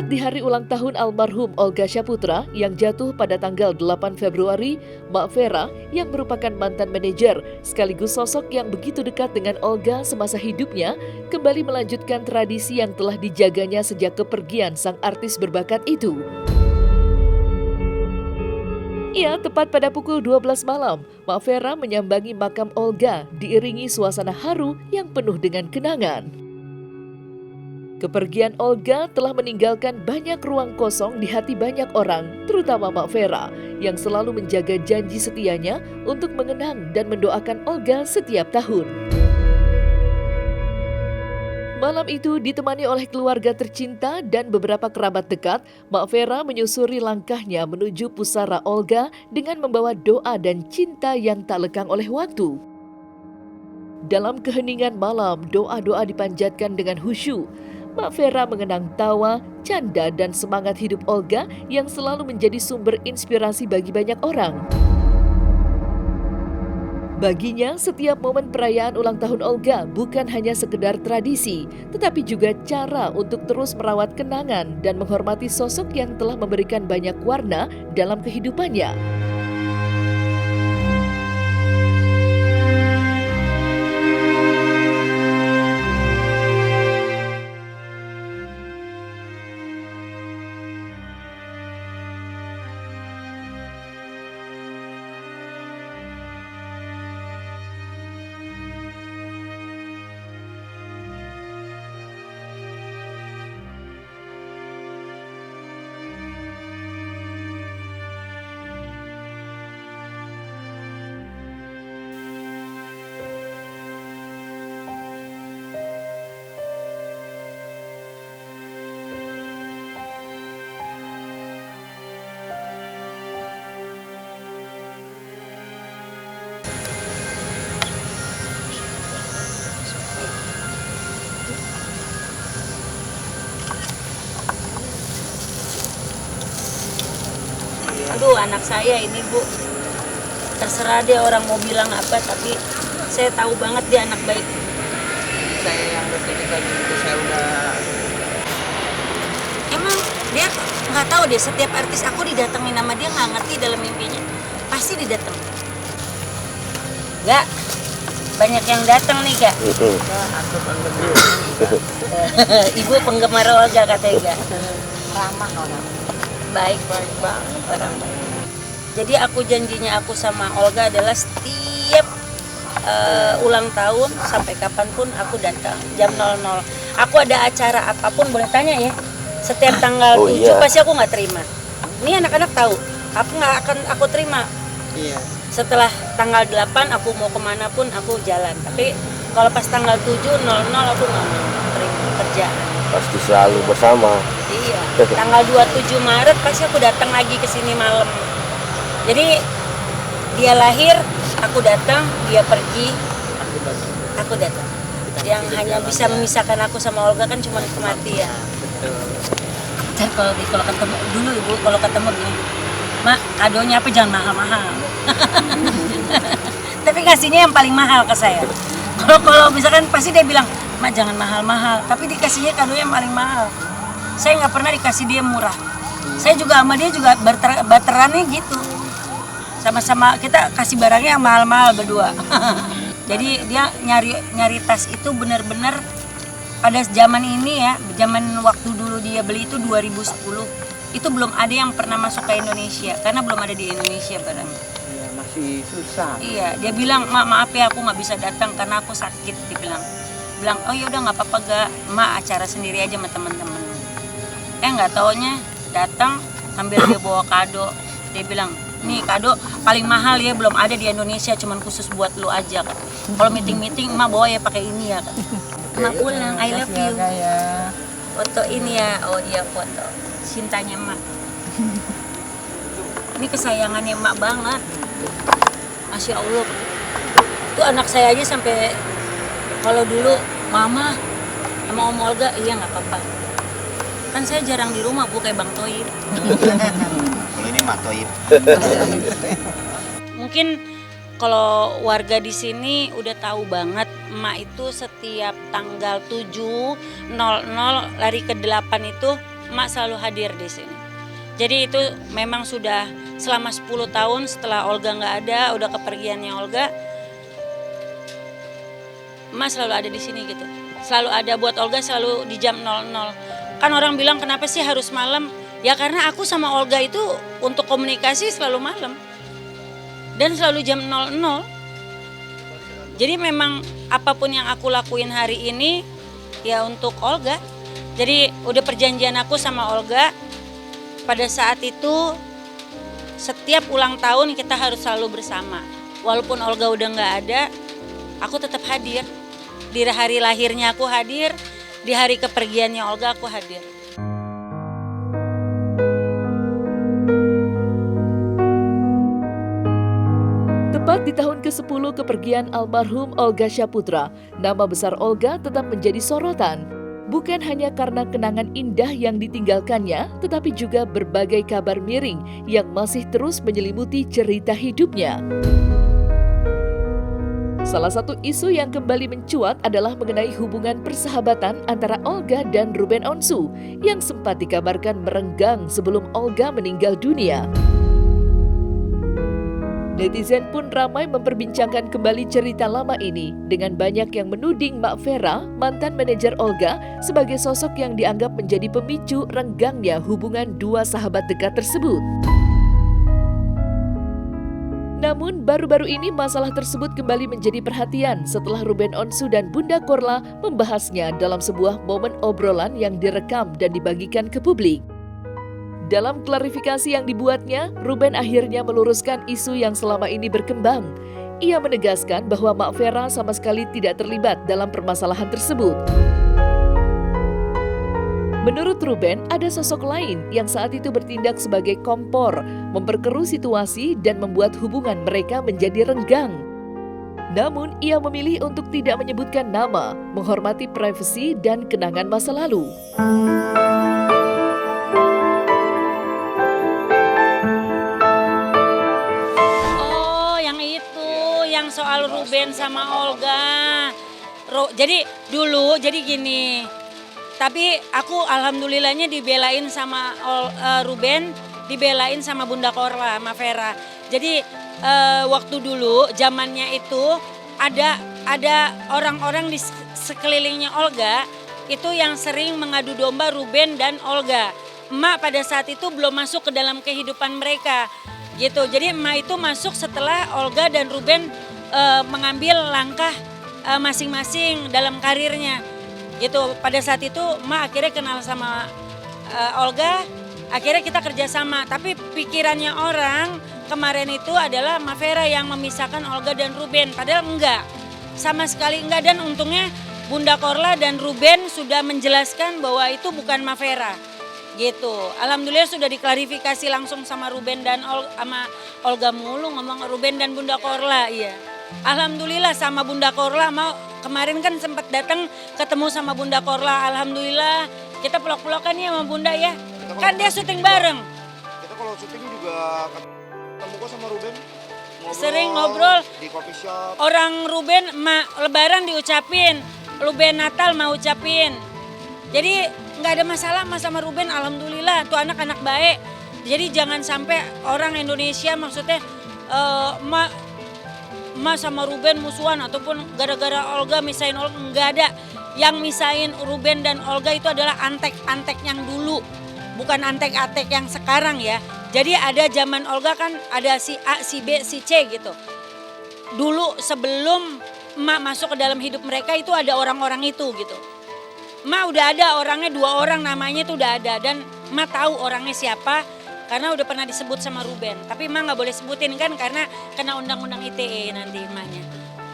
Tepat di hari ulang tahun almarhum Olga Syaputra yang jatuh pada tanggal 8 Februari, Mak Vera yang merupakan mantan manajer sekaligus sosok yang begitu dekat dengan Olga semasa hidupnya kembali melanjutkan tradisi yang telah dijaganya sejak kepergian sang artis berbakat itu. Ya, tepat pada pukul 12 malam, Mak Vera menyambangi makam Olga diiringi suasana haru yang penuh dengan kenangan. Kepergian Olga telah meninggalkan banyak ruang kosong di hati banyak orang, terutama Mak Vera, yang selalu menjaga janji setianya untuk mengenang dan mendoakan Olga setiap tahun. Malam itu ditemani oleh keluarga tercinta dan beberapa kerabat dekat, Mak Vera menyusuri langkahnya menuju pusara Olga dengan membawa doa dan cinta yang tak lekang oleh waktu. Dalam keheningan malam, doa-doa dipanjatkan dengan khusyuk. Mak Vera mengenang tawa, canda, dan semangat hidup Olga yang selalu menjadi sumber inspirasi bagi banyak orang. Baginya, setiap momen perayaan ulang tahun Olga bukan hanya sekedar tradisi, tetapi juga cara untuk terus merawat kenangan dan menghormati sosok yang telah memberikan banyak warna dalam kehidupannya. Aduh, anak saya ini, Bu, terserah dia orang mau bilang apa, tapi saya tahu banget dia anak baik. Saya yang kesini tadi itu saya udah. Emang dia nggak tahu deh, setiap artis aku didatengin sama dia nggak ngerti dalam mimpinya pasti didateng. Gak, banyak yang datang nih, Gak. Aku penggemar. Ibu penggemar Olga katanya, Gak. Ramah orang. Baik banget orang baik. Jadi aku janjinya aku sama Olga adalah setiap ulang tahun sampai kapanpun aku datang jam 00. Aku ada acara apapun boleh tanya ya. Setiap tanggal 7 pasti aku nggak terima. Ini anak-anak tahu. Aku nggak akan aku terima. Iya. Setelah tanggal 8 aku mau kemana pun aku jalan. Tapi kalau pas tanggal 7.00 aku nggak mau terima kerjaan. Pasti selalu bersama. Iya, tanggal 27 Maret pasti aku datang lagi ke sini malam. Jadi dia lahir, aku datang, dia pergi, aku datang. Yang hanya bisa memisahkan aku sama Olga kan cuma kematian. Dan kalau ketemu dulu Ibu, kalau ketemu gini, Mak, kadonya apa jangan mahal-mahal. Tapi kasihnya yang paling mahal ke saya. Kalau misalkan pasti dia bilang, Mak jangan mahal-mahal, tapi dikasihnya kadonya yang paling mahal. Saya nggak pernah dikasih dia murah. Saya juga sama dia juga barterannya gitu. Sama-sama kita kasih barangnya yang mahal-mahal berdua. Jadi dia nyari tas itu benar-benar pada zaman ini ya, zaman waktu dulu dia beli itu 2010. Itu belum ada yang pernah masuk ke Indonesia karena belum ada di Indonesia barangnya. Iya, masih susah. Iya, dia bilang, maaf ya aku nggak bisa datang karena aku sakit. Dia bilang, oh ya udah nggak apa-apa Gak, Mak acara sendiri aja sama teman-teman. Nggak taunya datang sambil dia bawa kado. Dia bilang, nih kado paling mahal ya, belum ada di Indonesia, cuman khusus buat lu aja. Kalau meeting Emak bawa ya pakai ini ya. Emak pulang, I love you. Foto ini ya, oh iya foto cintanya Emak. Ini kesayangannya Emak banget. Masya Allah. Tuh anak saya aja sampai kalau dulu Mama sama Om Olga, iya nggak apa-apa. Kan saya jarang di rumah, Bu, kayak Bang Toib. Kalau ini Mak Toib. Mungkin kalau warga di sini udah tahu banget, Emak itu setiap tanggal 7.00 lari ke 8 itu emak selalu hadir di sini. Jadi itu memang sudah selama 10 tahun setelah Olga nggak ada, udah kepergiannya Olga, emak selalu ada di sini gitu. Selalu ada buat Olga, selalu di jam 00. Kan orang bilang kenapa sih harus malam? Ya karena aku sama Olga itu untuk komunikasi selalu malam. Dan selalu jam 00. Jadi memang apapun yang aku lakuin hari ini ya untuk Olga. Jadi udah perjanjian aku sama Olga, pada saat itu setiap ulang tahun kita harus selalu bersama. Walaupun Olga udah nggak ada, aku tetap hadir. Di hari lahirnya aku hadir, di hari kepergiannya Olga aku hadir. Tepat di tahun ke-10 kepergian almarhum Olga Syaputra, nama besar Olga tetap menjadi sorotan. Bukan hanya karena kenangan indah yang ditinggalkannya, tetapi juga berbagai kabar miring yang masih terus menyelimuti cerita hidupnya. Salah satu isu yang kembali mencuat adalah mengenai hubungan persahabatan antara Olga dan Ruben Onsu yang sempat dikabarkan merenggang sebelum Olga meninggal dunia. Netizen pun ramai memperbincangkan kembali cerita lama ini dengan banyak yang menuding Mak Vera, mantan manajer Olga, sebagai sosok yang dianggap menjadi pemicu renggangnya hubungan dua sahabat dekat tersebut. Namun baru-baru ini masalah tersebut kembali menjadi perhatian setelah Ruben Onsu dan Bunda Korla membahasnya dalam sebuah momen obrolan yang direkam dan dibagikan ke publik. Dalam klarifikasi yang dibuatnya, Ruben akhirnya meluruskan isu yang selama ini berkembang. Ia menegaskan bahwa Mak Vera sama sekali tidak terlibat dalam permasalahan tersebut. Menurut Ruben, ada sosok lain yang saat itu bertindak sebagai kompor, memperkeruh situasi dan membuat hubungan mereka menjadi renggang. Namun, ia memilih untuk tidak menyebutkan nama, menghormati privasi dan kenangan masa lalu. Soal Ruben sama Olga. Jadi dulu jadi gini. Tapi aku alhamdulillahnya dibelain sama Ruben, dibelain sama Bunda Korla, sama Vera. Jadi waktu dulu zamannya itu ada orang-orang di sekelilingnya Olga itu yang sering mengadu domba Ruben dan Olga. Emak pada saat itu belum masuk ke dalam kehidupan mereka. Gitu. Jadi emak itu masuk setelah Olga dan Ruben mengambil langkah masing-masing dalam karirnya gitu. Pada saat itu emak akhirnya kenal sama Olga, akhirnya kita kerjasama. Tapi pikirannya orang kemarin itu adalah Mak Vera yang memisahkan Olga dan Ruben, padahal enggak, sama sekali enggak. Dan untungnya Bunda Korla dan Ruben sudah menjelaskan bahwa itu bukan Mak Vera gitu. Alhamdulillah sudah diklarifikasi langsung sama Ruben dan sama Olga mulu ngomong Ruben dan Bunda Korla. Iya. Alhamdulillah sama Bunda Korla, mau kemarin kan sempat datang ketemu sama Bunda Korla. Alhamdulillah kita pelok-pelokan ya sama Bunda ya. Kan dia syuting bareng. Kita kalau syuting juga ketemu kok sama Ruben. Sering ngobrol di coffee shop. Orang Ruben lebaran diucapin, Ruben Natal mau ucapin. Jadi nggak ada masalah mas sama Ruben, alhamdulillah tuh anak-anak baik. Jadi jangan sampai orang Indonesia maksudnya Mas sama Ruben musuhan ataupun gara-gara Olga misahin Olga, nggak ada. Yang misahin Ruben dan Olga itu adalah antek-antek yang dulu, bukan antek-antek yang sekarang ya. Jadi ada zaman Olga kan ada si A, si B, si C gitu. Dulu sebelum emak masuk ke dalam hidup mereka itu ada orang-orang itu gitu. Emak udah ada orangnya 2 orang namanya itu udah ada dan emak tahu orangnya siapa. Karena udah pernah disebut sama Ruben, tapi emak nggak boleh sebutin kan karena kena undang-undang ITE nanti emaknya.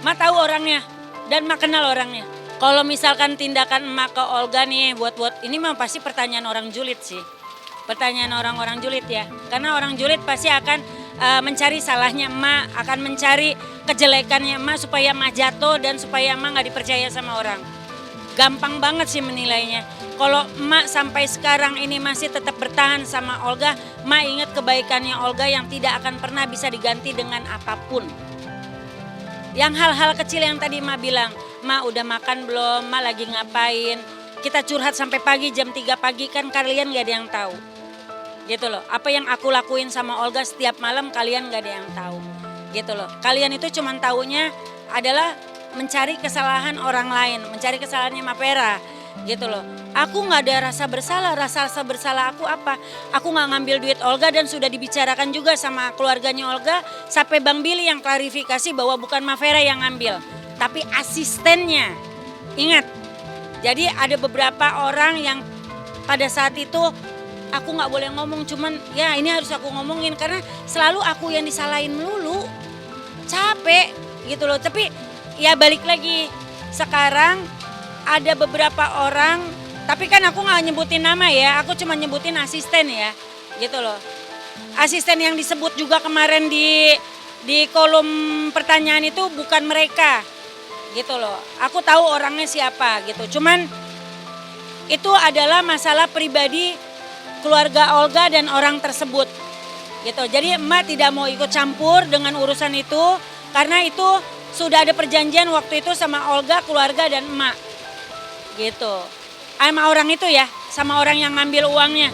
Emak tahu orangnya dan emak kenal orangnya. Kalau misalkan tindakan emak ke Olga nih buat ini mah pasti pertanyaan orang julid sih. Pertanyaan orang-orang julid ya. Karena orang julid pasti akan mencari salahnya emak, akan mencari kejelekannya emak supaya emak jatuh dan supaya emak nggak dipercaya sama orang. Gampang banget sih menilainya. Kalau emak sampai sekarang ini masih tetap bertahan sama Olga, emak ingat kebaikannya Olga yang tidak akan pernah bisa diganti dengan apapun. Yang hal-hal kecil yang tadi emak bilang, emak udah makan belum, emak lagi ngapain. kita curhat sampai pagi jam 3 pagi kan kalian gak ada yang tahu. Gitu loh. Apa yang aku lakuin sama Olga setiap malam kalian gak ada yang tahu. Gitu loh. Kalian itu cuman taunya adalah mencari kesalahan orang lain, mencari kesalahannya Mapera. Gitu loh. Aku gak ada rasa bersalah aku apa? Aku gak ngambil duit Olga dan sudah dibicarakan juga sama keluarganya Olga. Sampai Bang Billy yang klarifikasi bahwa bukan Mapera yang ngambil, tapi asistennya. Ingat, jadi ada beberapa orang yang pada saat itu aku gak boleh ngomong, cuman ya ini harus aku ngomongin karena selalu aku yang disalahin melulu. Capek gitu loh, tapi ya balik lagi. Sekarang ada beberapa orang, tapi kan aku gak nyebutin nama ya, aku cuma nyebutin asisten ya, gitu loh. Asisten yang disebut juga kemarin di kolom pertanyaan itu bukan mereka, gitu loh. Aku tahu orangnya siapa gitu, cuman itu adalah masalah pribadi keluarga Olga dan orang tersebut, gitu. Jadi emak tidak mau ikut campur dengan urusan itu, karena itu sudah ada perjanjian waktu itu sama Olga, keluarga dan emak. Gitu. Sama orang itu ya, sama orang yang ngambil uangnya.